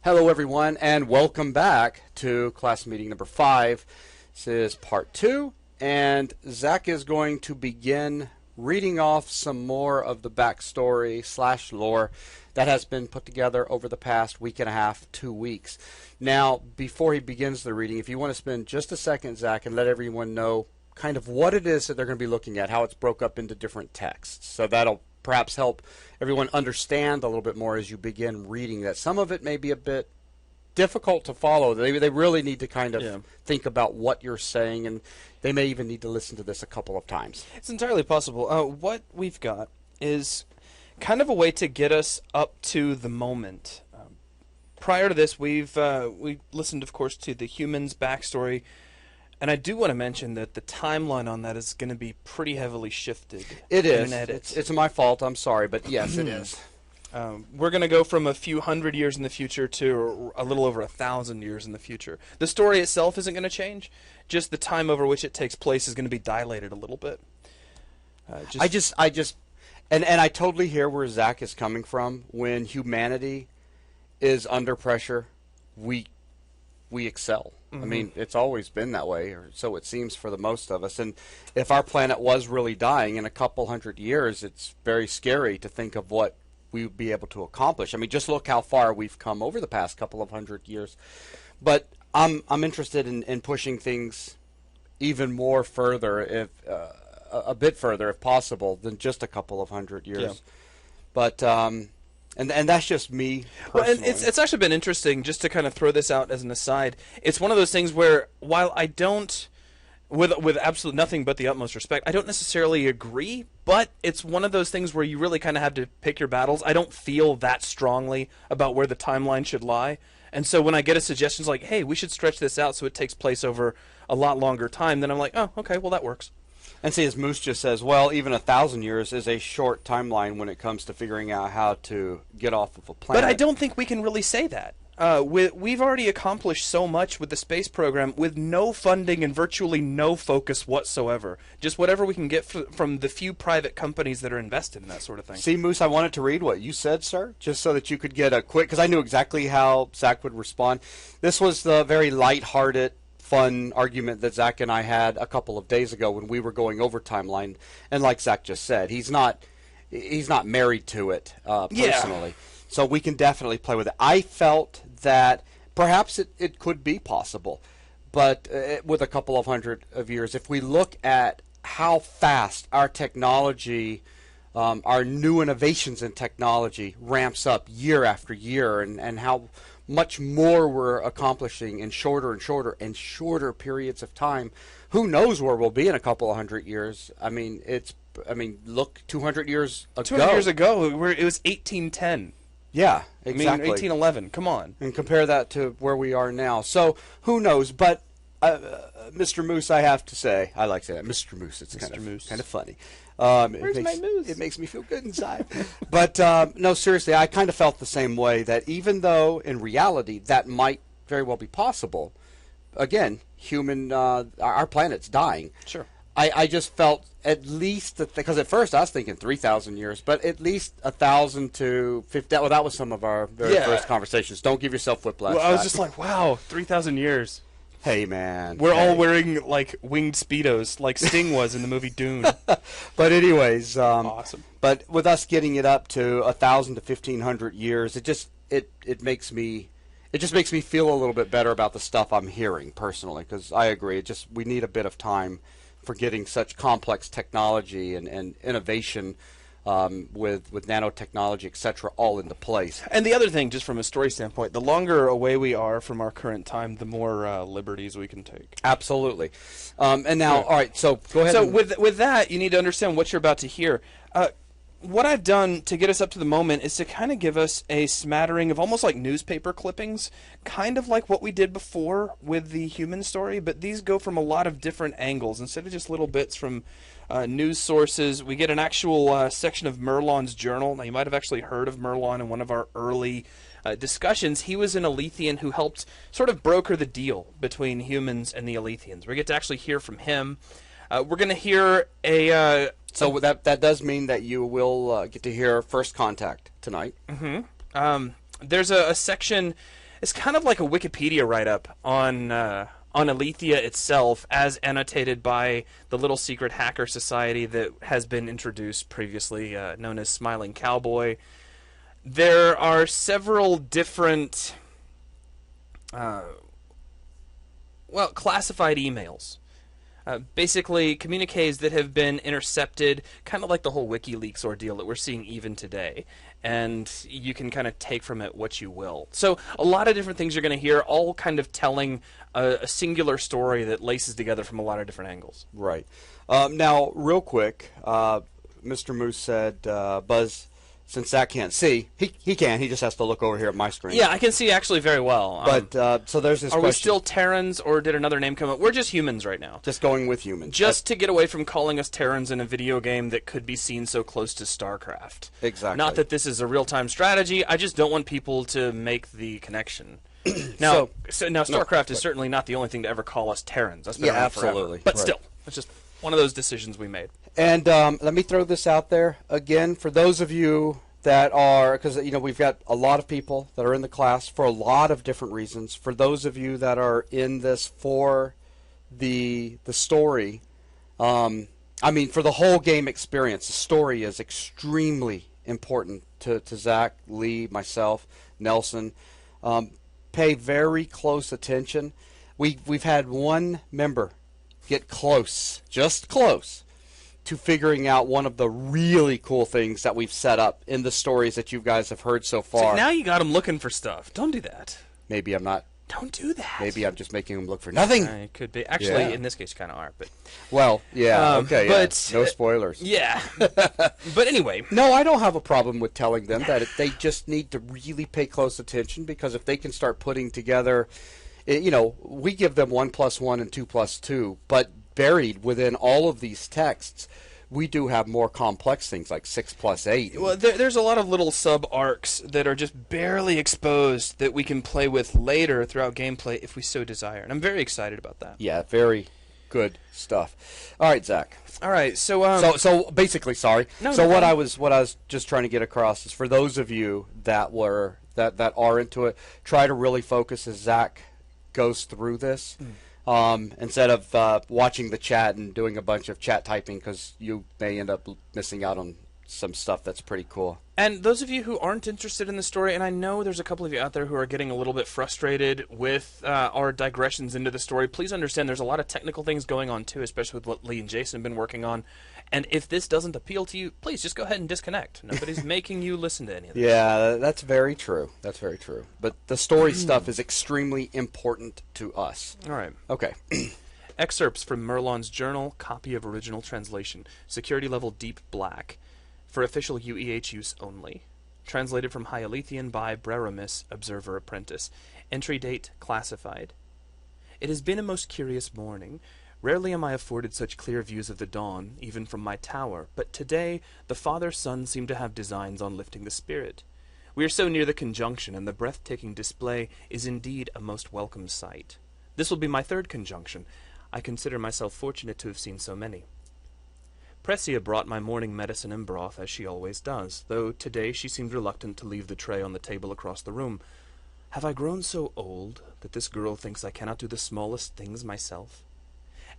Hello, everyone, and welcome back to class meeting number 5. This is part 2, and Zach is going to begin reading off some more of the backstory / lore that has been put together over the past week and a half, 2 weeks. Now, before he begins the reading, if you want to spend just a second, Zach, and let everyone know kind of what it is that they're going to be looking at, how it's broke up into different texts. So that'll perhaps help everyone understand a little bit more as you begin reading that. Some of it may be a bit difficult to follow. They really need to kind of think about what you're saying, and they may even need to listen to this a couple of times. It's entirely possible. What we've got is kind of a way to get us up to the moment. Prior to this, we listened, of course, to the humans' backstory. And I do want to mention that the timeline on that is going to be pretty heavily shifted. It is. It's my fault. I'm sorry, but yes, it is. We're going to go from a few hundred years in the future to a little over 1,000 years in the future. The story itself isn't going to change. Just the time over which it takes place is going to be dilated a little bit. I totally hear where Zach is coming from. When humanity is under pressure, we excel. I mean, it's always been that way, or so it seems for the most of us. And if our planet was really dying in a couple hundred years, it's very scary to think of what we would be able to accomplish. I mean, just look how far we've come over the past couple of hundred years. But I'm interested in pushing things even more further, if a bit further, if possible, than just a couple of hundred years. Yeah. But And that's just me personally. Well, and it's actually been interesting, just to kind of throw this out as an aside. It's one of those things where, while I don't, with absolute nothing but the utmost respect, I don't necessarily agree, but it's one of those things where you really kind of have to pick your battles. I don't feel that strongly about where the timeline should lie. And so when I get a suggestion like, hey, we should stretch this out so it takes place over a lot longer time, then I'm like, oh, okay, well, that works. And see, as Moose just says, well, even 1,000 years is a short timeline when it comes to figuring out how to get off of a planet. But I don't think we can really say that. We've already accomplished so much with the space program with no funding and virtually no focus whatsoever. Just whatever we can get from the few private companies that are invested in that sort of thing. See, Moose, I wanted to read what you said, sir, just so that you could get a quick, because I knew exactly how Zach would respond. This was the very lighthearted, fun argument that Zach and I had a couple of days ago when we were going over timeline, and like Zach just said, he's not married to it personally, so we can definitely play with it. I felt that perhaps it could be possible, but with a couple of hundred of years, if we look at how fast our technology, our new innovations in technology ramps up year after year, and how much more we're accomplishing in shorter and shorter periods of time. Who knows where we'll be in a couple of hundred years? I mean, look, 200 years ago. 200 years ago, it was 1810. Yeah, exactly. I mean, 1811. Come on. And compare that to where we are now. So who knows? But Mr. Moose, I have to say, I like to say that, Mr. Moose. It's kind of funny. Where's my moose? It makes me feel good inside. But no, seriously, I kind of felt the same way, that even though in reality that might very well be possible, again, our planet's dying. Sure. I just felt at least, because at first I was thinking 3,000 years, but at least 1,000 to 50. Well, that was some of our very first conversations. Don't give yourself whiplash. Well, I was just like, wow, 3,000 years. Hey, man. We're all wearing, like, winged Speedos, like Sting was in the movie Dune. But anyways, awesome. But with us getting it up to 1,000 to 1,500 years, it just makes me feel a little bit better about the stuff I'm hearing personally, because I agree. We need a bit of time for getting such complex technology and innovation with nanotechnology, etc., all into place. And the other thing, just from a story standpoint, the longer away we are from our current time, the more liberties we can take. Absolutely. And now, all right, so go ahead. So with that, you need to understand what you're about to hear. What I've done to get us up to the moment is to kind of give us a smattering of almost like newspaper clippings, kind of like what we did before with the human story, but these go from a lot of different angles. Instead of just little bits from news sources, we get an actual section of Myrlon's journal. Now, you might have actually heard of Myrlon in one of our early discussions. He was an Elythian who helped sort of broker the deal between humans and the Elythians. We get to actually hear from him. We're going to hear a... So that does mean that you will get to hear First Contact tonight. Mm-hmm. There's a section It's kind of like a Wikipedia write-up on Elythia itself, as annotated by the little secret hacker society that has been introduced previously, known as Smiling Cowboy. There are several different, classified emails. Basically, communiques that have been intercepted, kind of like the whole WikiLeaks ordeal that we're seeing even today. And you can kind of take from it what you will. So a lot of different things you're going to hear, all kind of telling a singular story that laces together from a lot of different angles. Right. Now, real quick, Mr. Moose said, Buzz, since Zach can't see, he can. He just has to look over here at my screen. Yeah, I can see actually very well. But so there's this Are question. we still Terrans, or did another name come up? We're just humans right now. Just going with humans. Just to get away from calling us Terrans in a video game that could be seen so close to StarCraft. Exactly. Not that this is a real-time strategy. I just don't want people to make the connection. Now, StarCraft is certainly not the only thing to ever call us Terrans. That's been around absolutely. Forever. But still, it's just one of those decisions we made. And let me throw this out there again for those of you that are, because we've got a lot of people that are in the class for a lot of different reasons. For those of you that are in this for the story, for the whole game experience, the story is extremely important to Zach, Lee, myself, Nelson. Pay very close attention. We've had one member get close, just close, to figuring out one of the really cool things that we've set up in the stories that you guys have heard so far. So now you got them looking for stuff. Don't do that. Maybe I'm not. Don't do that. Maybe I'm just making them look for nothing. It could be. Actually, in this case, you kind of are. But well, yeah, okay, but, no spoilers. Yeah. But anyway. No, I don't have a problem with telling them that they just need to really pay close attention, because if they can start putting together, we give them 1 + 1 and 2 + 2, but buried within all of these texts, we do have more complex things like 6 + 8. Well, there's a lot of little sub-arcs that are just barely exposed that we can play with later throughout gameplay if we so desire. And I'm very excited about that. Yeah, very good stuff. All right, Zach. All right, so so basically, sorry. No, so no, what I was just trying to get across is for those of you that are into it, try to really focus as Zach goes through this. Instead of watching the chat and doing a bunch of chat typing, because you may end up missing out on some stuff that's pretty cool. And those of you who aren't interested in the story, and I know there's a couple of you out there who are getting a little bit frustrated with our digressions into the story, please understand there's a lot of technical things going on too, especially with what Lee and Jason have been working on. And if this doesn't appeal to you, please just go ahead and disconnect. Nobody's making you listen to any of this. Yeah, that's very true. That's very true. But the story stuff is extremely important to us. All right. Okay. Excerpts from Myrlon's journal, copy of original translation, security level deep black, for official UEH use only. Translated from High Elythian by Breromis, Observer Apprentice. Entry date classified. It has been a most curious morning. Rarely am I afforded such clear views of the dawn, even from my tower, but today the father-son seem to have designs on lifting the spirit. We are so near the conjunction, and the breathtaking display is indeed a most welcome sight. This will be my third conjunction. I consider myself fortunate to have seen so many. Pressia brought my morning medicine and broth, as she always does, though today she seemed reluctant to leave the tray on the table across the room. Have I grown so old that this girl thinks I cannot do the smallest things myself?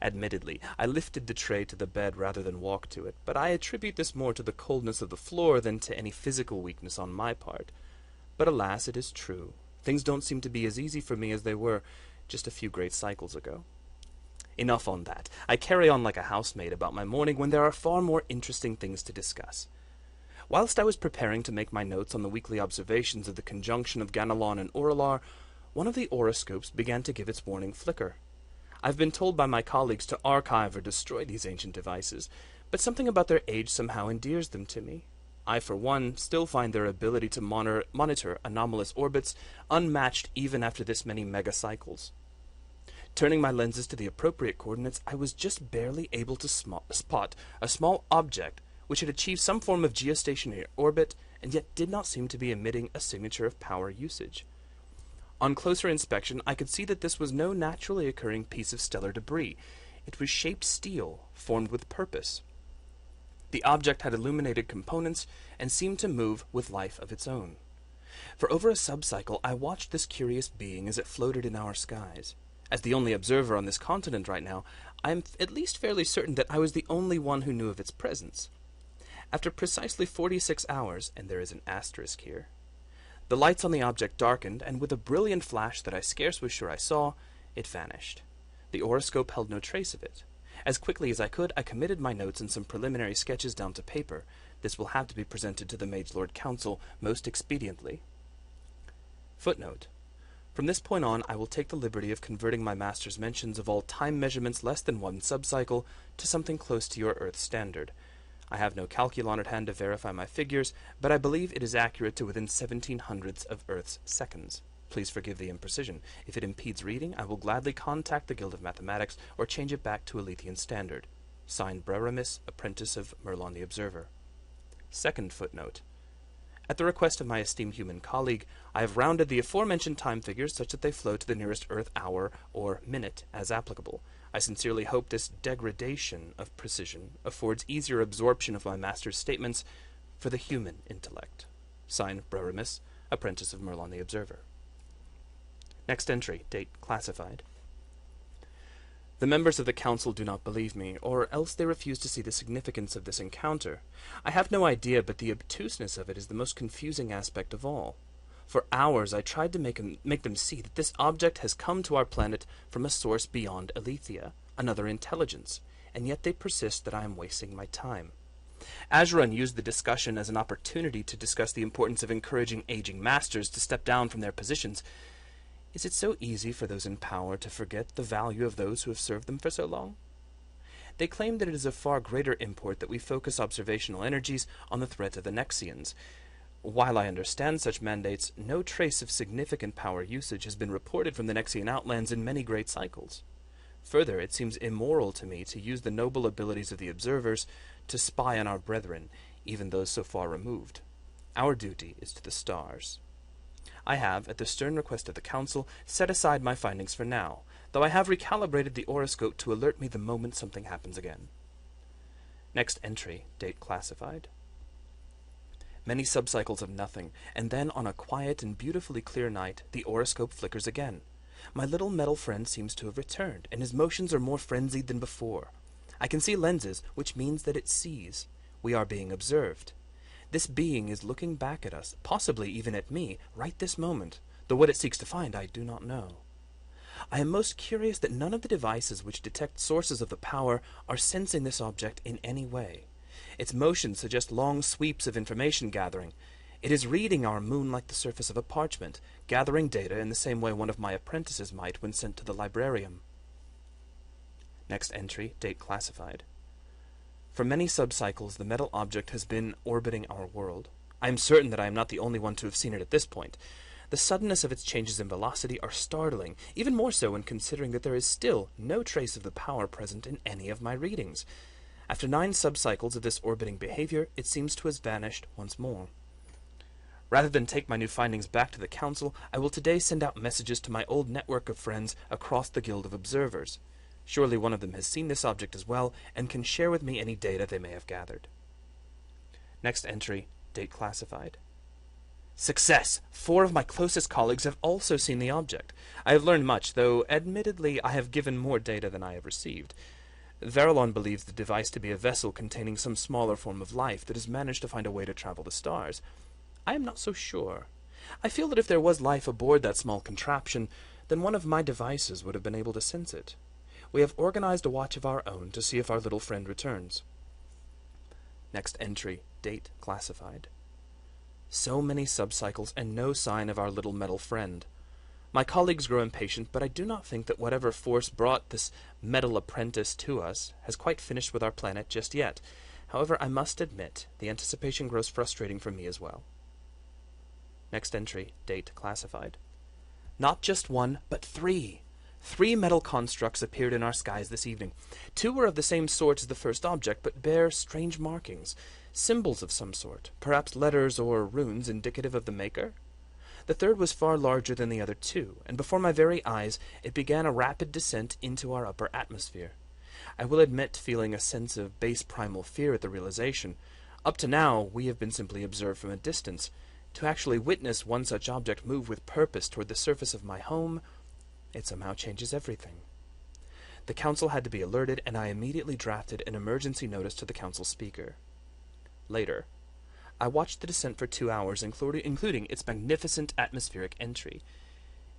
Admittedly, I lifted the tray to the bed rather than walk to it, but I attribute this more to the coldness of the floor than to any physical weakness on my part. But alas, it is true. Things don't seem to be as easy for me as they were just a few great cycles ago. Enough on that. I carry on like a housemaid about my morning when there are far more interesting things to discuss. Whilst I was preparing to make my notes on the weekly observations of the conjunction of Ganelon and Auralar, one of the oroscopes began to give its warning flicker. I've been told by my colleagues to archive or destroy these ancient devices, but something about their age somehow endears them to me. I, for one, still find their ability to monitor anomalous orbits unmatched even after this many megacycles. Turning my lenses to the appropriate coordinates, I was just barely able to spot a small object which had achieved some form of geostationary orbit and yet did not seem to be emitting a signature of power usage. On closer inspection, I could see that this was no naturally occurring piece of stellar debris. It was shaped steel, formed with purpose. The object had illuminated components and seemed to move with life of its own. For over a sub-cycle, I watched this curious being as it floated in our skies. As the only observer on this continent right now, I am at least fairly certain that I was the only one who knew of its presence. After precisely 46 hours, and there is an asterisk here, the lights on the object darkened, and with a brilliant flash that I scarce was sure I saw, it vanished. The oroscope held no trace of it. As quickly as I could, I committed my notes and some preliminary sketches down to paper. This will have to be presented to the Mage Lord Council most expediently. Footnote. From this point on, I will take the liberty of converting my master's mentions of all time measurements less than 1 subcycle to something close to your Earth standard. I have no calculon at hand to verify my figures, but I believe it is accurate to within 1700ths of Earth's seconds. Please forgive the imprecision. If it impedes reading, I will gladly contact the Guild of Mathematics or change it back to Elythian standard. Signed, Breramis, apprentice of Myrlon the Observer. Second footnote. At the request of my esteemed human colleague, I have rounded the aforementioned time figures such that they flow to the nearest Earth hour or minute as applicable. I sincerely hope this degradation of precision affords easier absorption of my master's statements for the human intellect. Signed, Breramis, apprentice of Myrlon the Observer. Next entry, date classified. The members of the council do not believe me, or else they refuse to see the significance of this encounter. I have no idea, but the obtuseness of it is the most confusing aspect of all. For hours I tried to make them see that this object has come to our planet from a source beyond Elythia, another intelligence, and yet they persist that I am wasting my time. Azuran used the discussion as an opportunity to discuss the importance of encouraging aging masters to step down from their positions. Is it so easy for those in power to forget the value of those who have served them for so long? They claim that it is of far greater import that we focus observational energies on the threat of the Nexians. While I understand such mandates, no trace of significant power usage has been reported from the Nexian outlands in many great cycles. Further, it seems immoral to me to use the noble abilities of the observers to spy on our brethren, even those so far removed. Our duty is to the stars. I have, at the stern request of the Council, set aside my findings for now, though I have recalibrated the oroscope to alert me the moment something happens again. Next entry, date classified. Many subcycles of nothing, and then on a quiet and beautifully clear night, the oroscope flickers again. My little metal friend seems to have returned, and his motions are more frenzied than before. I can see lenses, which means that it sees. We are being observed. This being is looking back at us, possibly even at me, right this moment, though what it seeks to find I do not know. I am most curious that none of the devices which detect sources of the power are sensing this object in any way. Its motions suggest long sweeps of information gathering. It is reading our moon like the surface of a parchment, gathering data in the same way one of my apprentices might when sent to the librarium. Next entry, date classified. For many subcycles, the metal object has been orbiting our world. I am certain that I am not the only one to have seen it at this point. The suddenness of its changes in velocity are startling, even more so when considering that there is still no trace of the power present in any of my readings. After 9 subcycles of this orbiting behavior, it seems to have vanished once more. Rather than take my new findings back to the Council, I will today send out messages to my old network of friends across the Guild of Observers. Surely one of them has seen this object as well, and can share with me any data they may have gathered. Next entry, date classified. Success! 4 of my closest colleagues have also seen the object. I have learned much, though admittedly I have given more data than I have received. Varelon believes the device to be a vessel containing some smaller form of life that has managed to find a way to travel the stars. I am not so sure. I feel that if there was life aboard that small contraption, then one of my devices would have been able to sense it. We have organized a watch of our own to see if our little friend returns. Next entry, date classified. So many subcycles and no sign of our little metal friend. My colleagues grow impatient, but I do not think that whatever force brought this metal apprentice to us has quite finished with our planet just yet. However, I must admit, the anticipation grows frustrating for me as well. Next entry, date classified. Not just 1, but 3. 3 metal constructs appeared in our skies this evening. 2 were of the same sort as the first object, but bear strange markings, symbols of some sort, perhaps letters or runes indicative of the maker. The third was far larger than the other 2, and before my very eyes it began a rapid descent into our upper atmosphere. I will admit feeling a sense of base primal fear at the realization. Up to now we have been simply observed from a distance. To actually witness one such object move with purpose toward the surface of my home, it somehow changes everything. The council had to be alerted, and I immediately drafted an emergency notice to the council speaker. Later, I watched the descent for 2 hours, including its magnificent atmospheric entry.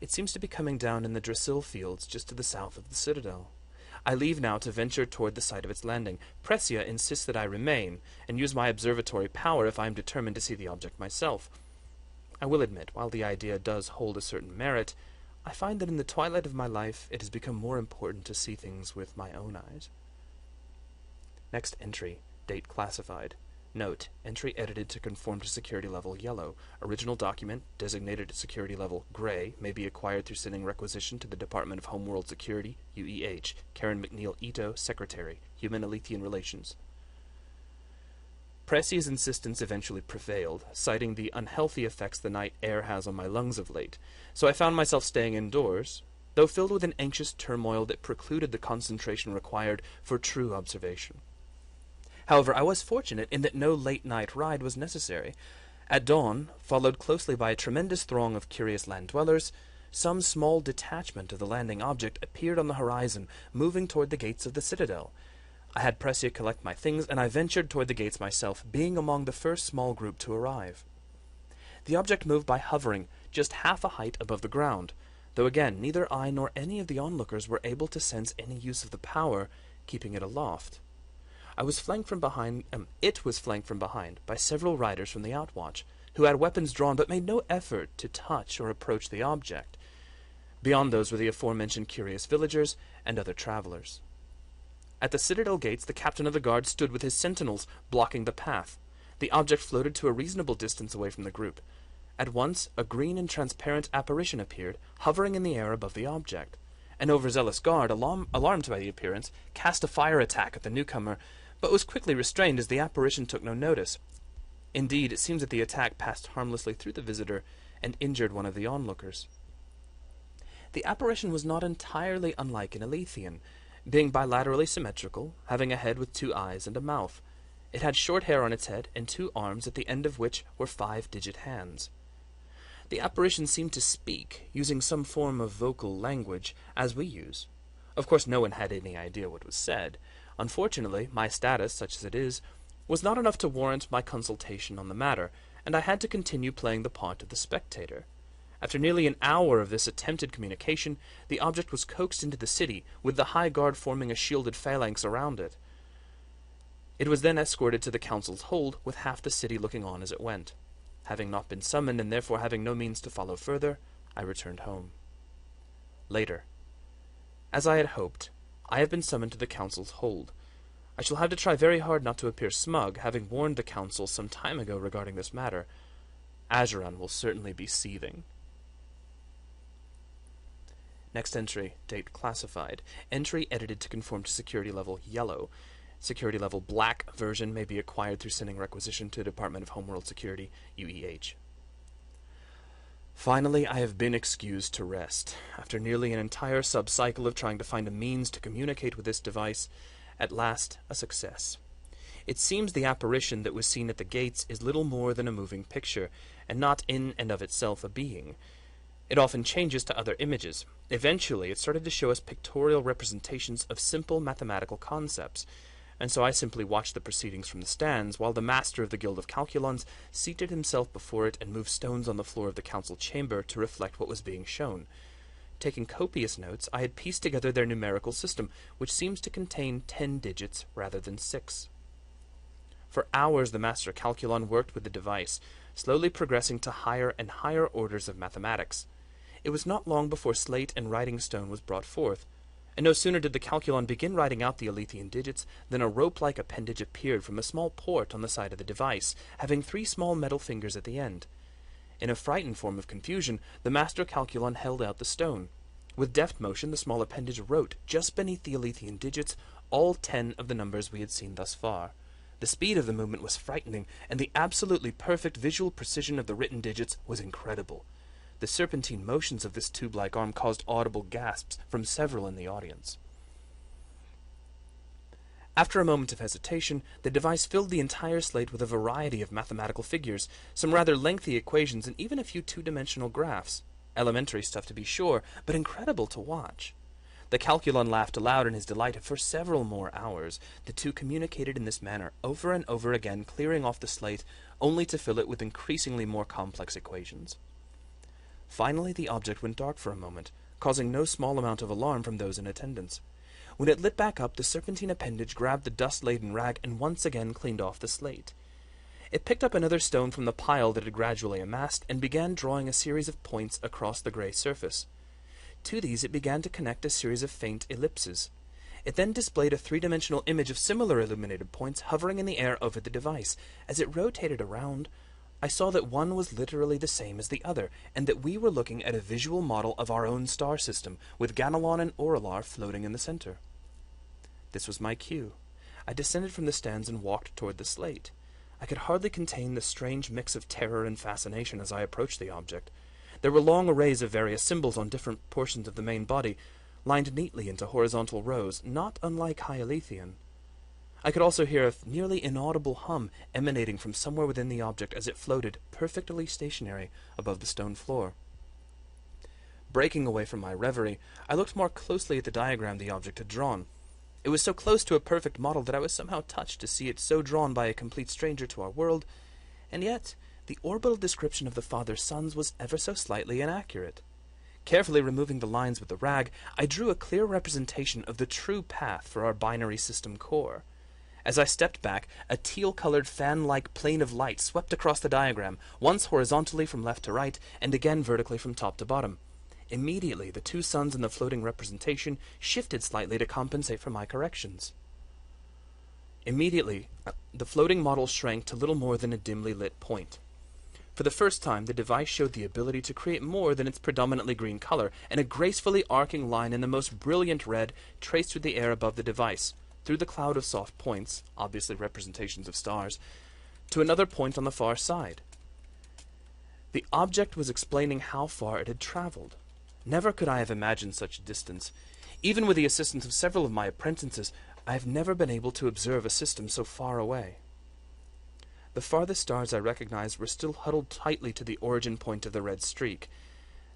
It seems to be coming down in the Drasil fields just to the south of the citadel. I leave now to venture toward the site of its landing. Precia insists that I remain, and use my observatory power if I am determined to see the object myself. I will admit, while the idea does hold a certain merit, I find that in the twilight of my life it has become more important to see things with my own eyes. Next entry, date classified. Note, entry edited to conform to security level yellow. Original document, designated security level gray, may be acquired through sending requisition to the Department of Homeworld Security, UEH. Karen McNeil Ito, Secretary, Human Elythian Relations. Precia's insistence eventually prevailed, citing the unhealthy effects the night air has on my lungs of late, so I found myself staying indoors, though filled with an anxious turmoil that precluded the concentration required for true observation. However, I was fortunate in that no late-night ride was necessary. At dawn, followed closely by a tremendous throng of curious land-dwellers, some small detachment of the landing object appeared on the horizon, moving toward the gates of the citadel. I had Precia collect my things, and I ventured toward the gates myself, being among the first small group to arrive. The object moved by hovering, just half a height above the ground, though again neither I nor any of the onlookers were able to sense any use of the power keeping it aloft. It was flanked from behind by several riders from the Outwatch, who had weapons drawn but made no effort to touch or approach the object. Beyond those were the aforementioned curious villagers and other travelers. At the citadel gates, the captain of the guard stood with his sentinels, blocking the path. The object floated to a reasonable distance away from the group. At once, a green and transparent apparition appeared, hovering in the air above the object. An overzealous guard, alarmed by the appearance, cast a fire attack at the newcomer, but was quickly restrained as the apparition took no notice. Indeed, it seems that the attack passed harmlessly through the visitor and injured one of the onlookers. The apparition was not entirely unlike an Elythian, being bilaterally symmetrical, having a head with 2 eyes and a mouth. It had short hair on its head and 2 arms, at the end of which were 5-digit hands. The apparition seemed to speak, using some form of vocal language, as we use. Of course, no one had any idea what was said. Unfortunately, my status, such as it is, was not enough to warrant my consultation on the matter, and I had to continue playing the part of the spectator. After nearly an hour of this attempted communication, the object was coaxed into the city, with the high guard forming a shielded phalanx around it. It was then escorted to the council's hold, with half the city looking on as it went. Having not been summoned, and therefore having no means to follow further, I returned home. Later. As I had hoped, I have been summoned to the council's hold. I shall have to try very hard not to appear smug, having warned the council some time ago regarding this matter. Azeron will certainly be seething. Next entry, date classified. Entry edited to conform to security level yellow. Security level black version may be acquired through sending requisition to the Department of Homeworld Security, UEH. Finally, I have been excused to rest. After nearly an entire sub-cycle of trying to find a means to communicate with this device, at last a success. It seems the apparition that was seen at the gates is little more than a moving picture, and not in and of itself a being. It often changes to other images. Eventually, it started to show us pictorial representations of simple mathematical concepts, and so I simply watched the proceedings from the stands, while the master of the Guild of Calculons seated himself before it and moved stones on the floor of the council chamber to reflect what was being shown. Taking copious notes, I had pieced together their numerical system, which seems to contain 10 digits rather than 6. For hours the master Calculon worked with the device, slowly progressing to higher and higher orders of mathematics. It was not long before slate and writing stone was brought forth, and no sooner did the Calculon begin writing out the Elythian digits than a rope-like appendage appeared from a small port on the side of the device, having 3 small metal fingers at the end. In a frightened form of confusion, the master Calculon held out the stone. With deft motion, the small appendage wrote, just beneath the Elythian digits, all 10 of the numbers we had seen thus far. The speed of the movement was frightening, and the absolutely perfect visual precision of the written digits was incredible. The serpentine motions of this tube-like arm caused audible gasps from several in the audience. After a moment of hesitation, the device filled the entire slate with a variety of mathematical figures, some rather lengthy equations, and even a few two-dimensional graphs. Elementary stuff to be sure, but incredible to watch. The calculon laughed aloud in his delight, and for several more hours the two communicated in this manner, over and over again, clearing off the slate, only to fill it with increasingly more complex equations. Finally the object went dark for a moment, causing no small amount of alarm from those in attendance. When it lit back up, the serpentine appendage grabbed the dust-laden rag and once again cleaned off the slate. It picked up another stone from the pile that had gradually amassed and began drawing a series of points across the gray surface. To these it began to connect a series of faint ellipses. It then displayed a three-dimensional image of similar illuminated points hovering in the air over the device. As it rotated around, I saw that one was literally the same as the other, and that we were looking at a visual model of our own star system, with Ganelon and Auralar floating in the center. This was my cue. I descended from the stands and walked toward the slate. I could hardly contain the strange mix of terror and fascination as I approached the object. There were long arrays of various symbols on different portions of the main body, lined neatly into horizontal rows, not unlike high Elythian. I could also hear a nearly inaudible hum emanating from somewhere within the object as it floated, perfectly stationary, above the stone floor. Breaking away from my reverie, I looked more closely at the diagram the object had drawn. It was so close to a perfect model that I was somehow touched to see it so drawn by a complete stranger to our world, and yet the orbital description of the father's sons was ever so slightly inaccurate. Carefully removing the lines with the rag, I drew a clear representation of the true path for our binary system core. As I stepped back, a teal-colored fan-like plane of light swept across the diagram, once horizontally from left to right, and again vertically from top to bottom. Immediately, the two suns in the floating representation shifted slightly to compensate for my corrections. Immediately, the floating model shrank to little more than a dimly lit point. For the first time, the device showed the ability to create more than its predominantly green color, and a gracefully arcing line in the most brilliant red traced through the air above the device, through the cloud of soft points, obviously representations of stars, to another point on the far side. The object was explaining how far it had traveled. Never could I have imagined such a distance. Even with the assistance of several of my apprentices, I have never been able to observe a system so far away. The farthest stars I recognized were still huddled tightly to the origin point of the red streak.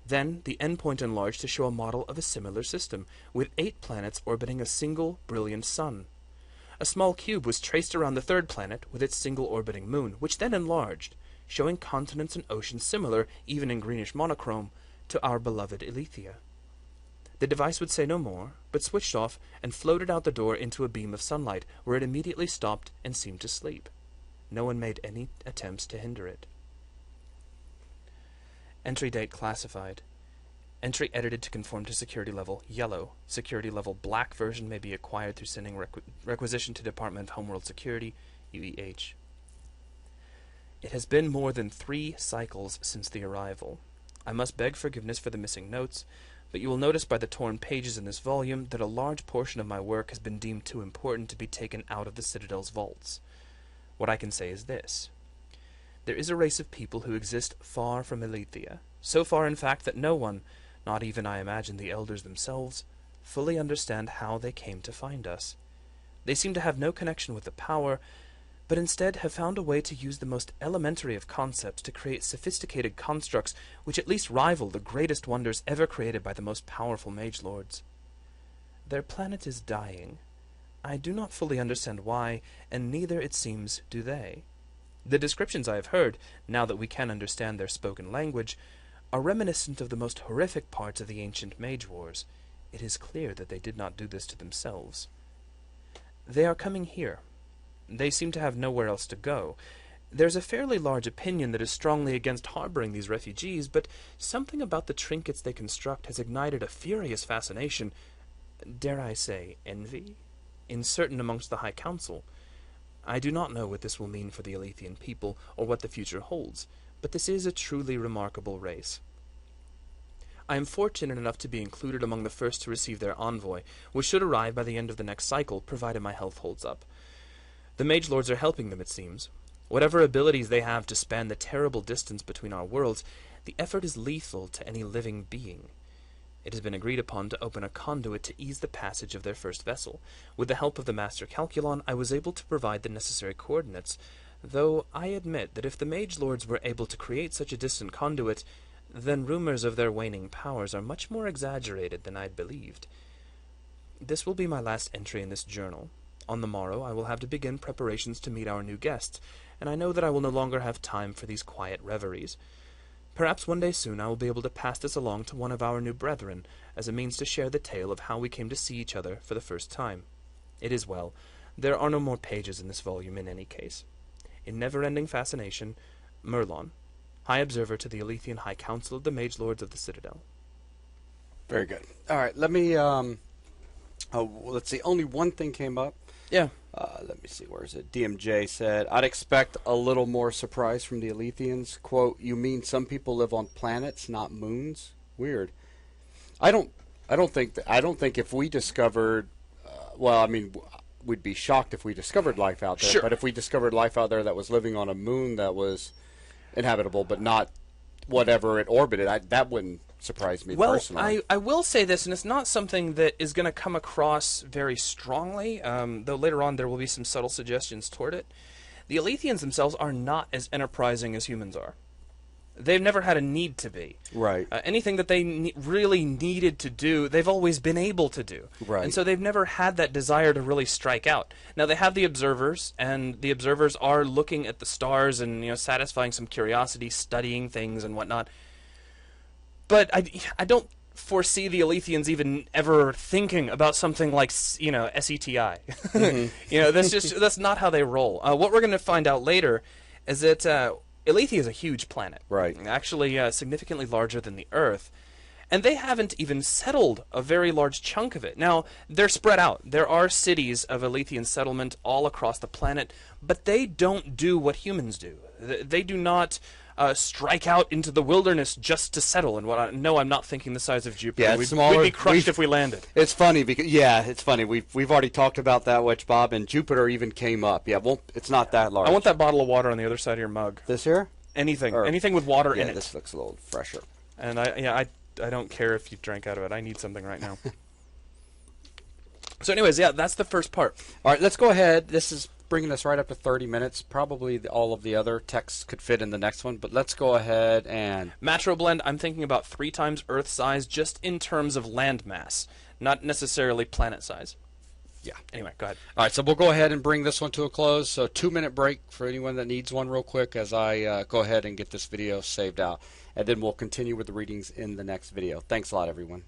Then the endpoint enlarged to show a model of a similar system, with 8 planets orbiting a single brilliant sun. A small cube was traced around the third planet with its single orbiting moon, which then enlarged, showing continents and oceans similar, even in greenish monochrome, to our beloved Elythia. The device would say no more, but switched off and floated out the door into a beam of sunlight, where it immediately stopped and seemed to sleep. No one made any attempts to hinder it. Entry date classified. Entry edited to conform to security level yellow. Security level black version may be acquired through sending requisition to Department of Homeworld Security, UEH. It has been more than 3 cycles since the arrival. I must beg forgiveness for the missing notes, but you will notice by the torn pages in this volume that a large portion of my work has been deemed too important to be taken out of the Citadel's vaults. What I can say is this. There is a race of people who exist far from Elythia, so far in fact that no one, not even I imagine the elders themselves, fully understand how they came to find us. They seem to have no connection with the power, but instead have found a way to use the most elementary of concepts to create sophisticated constructs which at least rival the greatest wonders ever created by the most powerful mage lords. Their planet is dying. I do not fully understand why, and neither, it seems, do they. The descriptions I have heard, now that we can understand their spoken language, are reminiscent of the most horrific parts of the ancient mage wars. It is clear that they did not do this to themselves. They are coming here. They seem to have nowhere else to go. There's a fairly large opinion that is strongly against harboring these refugees, but something about the trinkets they construct has ignited a furious fascination, dare I say, envy, in certain amongst the High Council. I do not know what this will mean for the Elythian people, or what the future holds, but this is a truly remarkable race. I am fortunate enough to be included among the first to receive their envoy, which should arrive by the end of the next cycle, provided my health holds up. The mage lords are helping them, it seems. Whatever abilities they have to span the terrible distance between our worlds, the effort is lethal to any living being. It has been agreed upon to open a conduit to ease the passage of their first vessel. With the help of the Master Calculon, I was able to provide the necessary coordinates, though I admit that if the Mage Lords were able to create such a distant conduit, then rumors of their waning powers are much more exaggerated than I'd believed. This will be my last entry in this journal. On the morrow I will have to begin preparations to meet our new guests, and I know that I will no longer have time for these quiet reveries. Perhaps one day soon I will be able to pass this along to one of our new brethren, as a means to share the tale of how we came to see each other for the first time. It is well. There are no more pages in this volume in any case. In never-ending fascination, Myrlon, High Observer to the Elythian High Council of the Mage Lords of the Citadel. Very good. All right, let me, let's see, only one thing came up. Yeah. Let me see, where is it? DMJ said, I'd expect a little more surprise from the Elythians. Quote, you mean some people live on planets, not moons? Weird. I don't think if we discovered, well, I mean, we'd be shocked if we discovered life out there. Sure. But if we discovered life out there that was living on a moon that was inhabitable, but not whatever it orbited, that wouldn't surprise me personally. Well, I will say this, and it's not something that is going to come across very strongly, though later on there will be some subtle suggestions toward it. The Elythians themselves are not as enterprising as humans are. They've never had a need to be. Right. Anything that they really needed to do, they've always been able to do. Right. And so they've never had that desire to really strike out. Now, they have the observers, and the observers are looking at the stars and, satisfying some curiosity, studying things and whatnot. But I don't foresee the Elythians even ever thinking about something like, SETI. Mm-hmm. That's not how they roll. What we're going to find out later is that Elythia is a huge planet. Right. Actually, significantly larger than the Earth. And they haven't even settled a very large chunk of it. Now, they're spread out. There are cities of Elythian settlement all across the planet, but they don't do what humans do. They do not strike out into the wilderness just to settle. And no, I'm not thinking the size of Jupiter. Yeah, we'd be crushed if we landed. It's funny because it's funny. We've already talked about that, Witch Bob, and Jupiter even came up. Yeah, it's not that large. I want that bottle of water on the other side of your mug. This here? Anything with water in it. Yeah, this looks a little fresher. And I don't care if you drank out of it. I need something right now. So anyways, yeah, that's the first part. All right, let's go ahead. This is bringing us right up to 30 minutes. Probably all of the other texts could fit in the next one, but let's go ahead and... Macro blend, I'm thinking about 3 times Earth size just in terms of land mass, not necessarily planet size. Yeah. Anyway, go ahead. All right, so we'll go ahead and bring this one to a close. So 2-minute break for anyone that needs one real quick as I go ahead and get this video saved out. And then we'll continue with the readings in the next video. Thanks a lot, everyone.